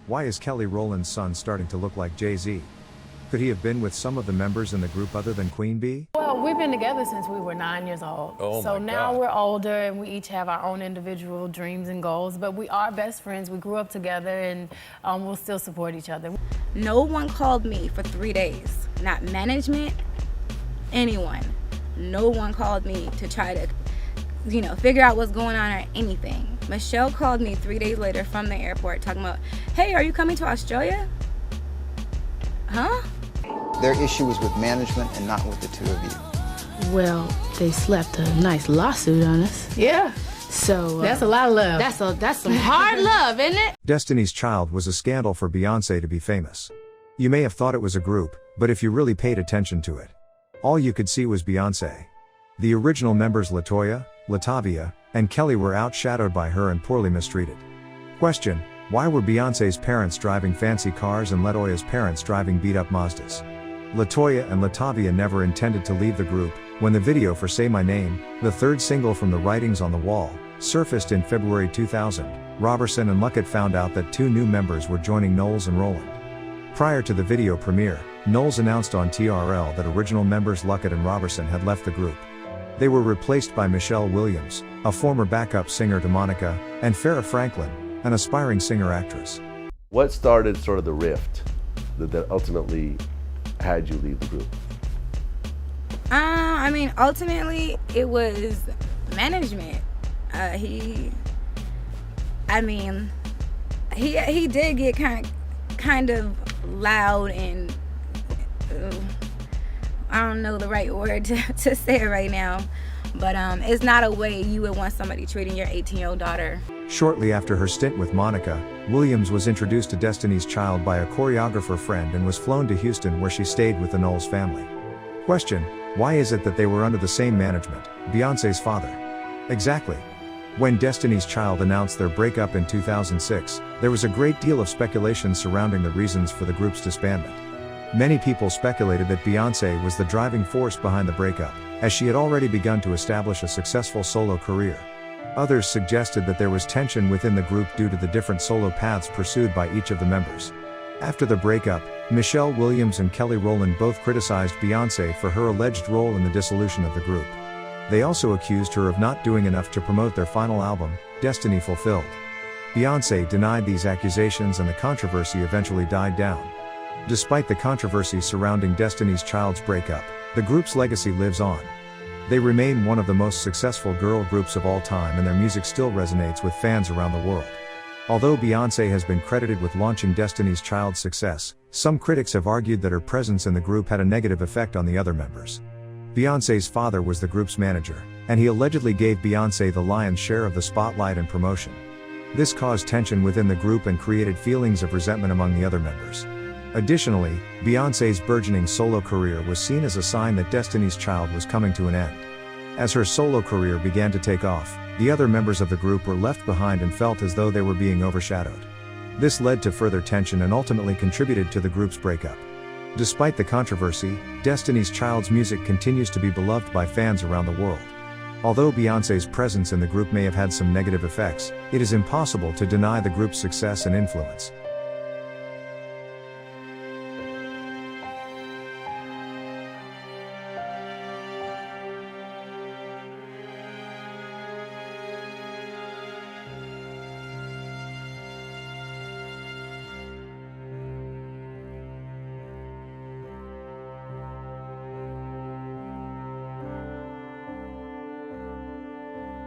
Why is Kelly Rowland's son starting to look like Jay-Z? Could he have been with some of the members in the group other than Queen Bee? Well, we've been together since we were 9 years old. Oh so my now God. we're older and we each have our own individual dreams and goals, but we are best friends. We grew up together and we'll still support each other. No one called me for 3 days. Not management, anyone. No one called me to try to, figure out what's going on or anything. Michelle called me 3 days later from the airport talking about, hey, are you coming to Australia? Huh? Their issue was with management and not with the two of you. Well, they slapped a nice lawsuit on us. Yeah. So That's a lot of love. That's some hard love, isn't it? Destiny's Child was a scandal for Beyoncé to be famous. You may have thought it was a group, but if you really paid attention to it, all you could see was Beyoncé. The original members LaToya, Latavia, and Kelly were outshadowed by her and poorly mistreated. Question: why were Beyoncé's parents driving fancy cars and LaToya's parents driving beat-up Mazdas? LaToya and Latavia never intended to leave the group. When the video for Say My Name, the third single from The Writings on the Wall, surfaced in February 2000, Robertson and Luckett found out that 2 new members were joining Knowles and Rowland. Prior to the video premiere, Knowles announced on TRL that original members Luckett and Robertson had left the group. They were replaced by Michelle Williams, a former backup singer to Monica, and Farrah Franklin, an aspiring singer-actress. What started sort of the rift that ultimately had you leave the group? Ultimately, it was management. He did get kind of loud and I don't know the right word to say it right now, but it's not a way you would want somebody treating your 18-year-old daughter. Shortly after her stint with Monica, Williams was introduced to Destiny's Child by a choreographer friend and was flown to Houston where she stayed with the Knowles family. Question: why is it that they were under the same management, Beyoncé's father? Exactly. When Destiny's Child announced their breakup in 2006, there was a great deal of speculation surrounding the reasons for the group's disbandment. Many people speculated that Beyoncé was the driving force behind the breakup, as she had already begun to establish a successful solo career. Others suggested that there was tension within the group due to the different solo paths pursued by each of the members. After the breakup, Michelle Williams and Kelly Rowland both criticized Beyoncé for her alleged role in the dissolution of the group. They also accused her of not doing enough to promote their final album, Destiny Fulfilled. Beyoncé denied these accusations and the controversy eventually died down. Despite the controversy surrounding Destiny's Child's breakup, the group's legacy lives on. They remain one of the most successful girl groups of all time and their music still resonates with fans around the world. Although Beyoncé has been credited with launching Destiny's Child's success, some critics have argued that her presence in the group had a negative effect on the other members. Beyoncé's father was the group's manager, and he allegedly gave Beyoncé the lion's share of the spotlight and promotion. This caused tension within the group and created feelings of resentment among the other members. Additionally, Beyoncé's burgeoning solo career was seen as a sign that Destiny's Child was coming to an end. As her solo career began to take off, the other members of the group were left behind and felt as though they were being overshadowed. This led to further tension and ultimately contributed to the group's breakup. Despite the controversy, Destiny's Child's music continues to be beloved by fans around the world. Although Beyoncé's presence in the group may have had some negative effects, it is impossible to deny the group's success and influence.